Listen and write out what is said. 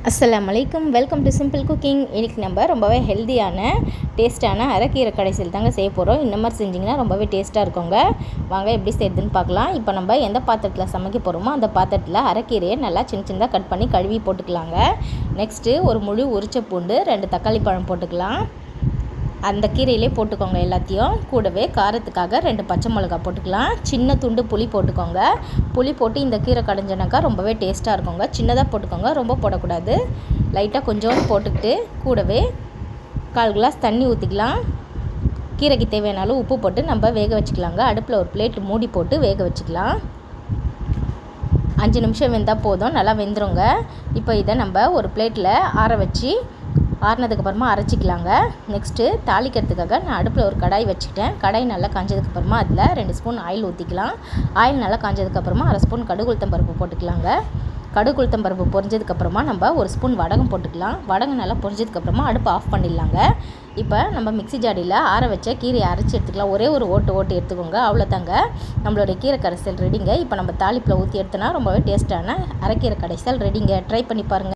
அஸ்ஸலாமு அலைக்கும். Welcome to simple cooking. இன்றைக்கி நம்ம ரொம்பவே ஹெல்த்தியான டேஸ்ட்டான அரைக்கீரை கடைசல் தாங்க செய்ய போகிறோம். இந்த மாதிரி செஞ்சிங்கன்னா ரொம்பவே டேஸ்ட்டாக இருக்குங்க. வாங்க எப்படி செய்யுதுன்னு பார்க்கலாம். இப்போ நம்ம எந்த பாத்திரத்தில் சமைக்க போகிறோமோ அந்த பாத்திரத்தில் அரைக்கீரையை நல்லா சின்ன சின்னதாக கட் பண்ணி கழுவி போட்டுக்கலாங்க. நெக்ஸ்ட்டு ஒரு முழு உரிச்ச பூண்டு, 2 தக்காளி பழம் போட்டுக்கலாம். அந்த கீரையிலே போட்டுக்கோங்க எல்லாத்தையும். கூடவே காரத்துக்காக 2 பச்சை மிளகா போட்டுக்கலாம். சின்ன துண்டு புளி போட்டுக்கோங்க. புளி போட்டு இந்த கீரை கடைஞ்சனாக்கா ரொம்பவே டேஸ்ட்டாக இருக்குங்க. சின்னதாக போட்டுக்கோங்க, ரொம்ப போடக்கூடாது. லைட்டாக கொஞ்சோண்டு போட்டுக்கிட்டு கூடவே 1/4 கிளாஸ் தண்ணி ஊற்றிக்கலாம். கீரைக்கு தேவையானாலும் உப்பு போட்டு நம்ம வேக வச்சுக்கலாங்க. அடுப்பில் ஒரு பிளேட் மூடி போட்டு வேக வச்சுக்கலாம். 5 நிமிஷம் வெந்தால் போதும், நல்லா வெந்துருங்க. இப்போ இதை நம்ம ஒரு பிளேட்டில் ஆற வச்சு ஆறினதுக்கப்புறமா அரைச்சிக்கலாங்க. நெக்ஸ்ட்டு தாளிக்கிறதுக்காக நான் அடுப்பில் ஒரு கடாய் வச்சுக்கிட்டேன். கடாய் நல்லா காஞ்சதுக்கப்புறமா அதில் 2 ஸ்பூன் ஆயில் ஊற்றிக்கலாம். ஆயில் நல்லா காஞ்சதுக்கப்புறமா 1/2 ஸ்பூன் கடுகு உளுத்தம் பருப்பு போட்டுக்கலாங்க. கடுகு உளுத்தம் பருப்பு பொரிஞ்சதுக்கப்புறமா நம்ம 1 ஸ்பூன் வடகம் போட்டுக்கலாம். வடகம் நல்லா பொரிஞ்சதுக்கப்புறமா அடுப்பு ஆஃப் பண்ணிடலாங்க. இப்போ நம்ம மிக்ஸி ஜாடியில் ஆற வச்ச கீரையை அரைச்சி எடுத்துக்கலாம். ஒரே ஒரு ஓட்டு எடுத்துக்கோங்க, அவ்வளோதாங்க. நம்மளுடைய கீரை கடைசல் ரெடிங்க. இப்போ நம்ம தாளிப்பில் ஊற்றி எடுத்தோன்னா ரொம்பவே டேஸ்ட்டான அரைக்கீரை கடைசல் ரெடிங்க. ட்ரை பண்ணி பாருங்கள்.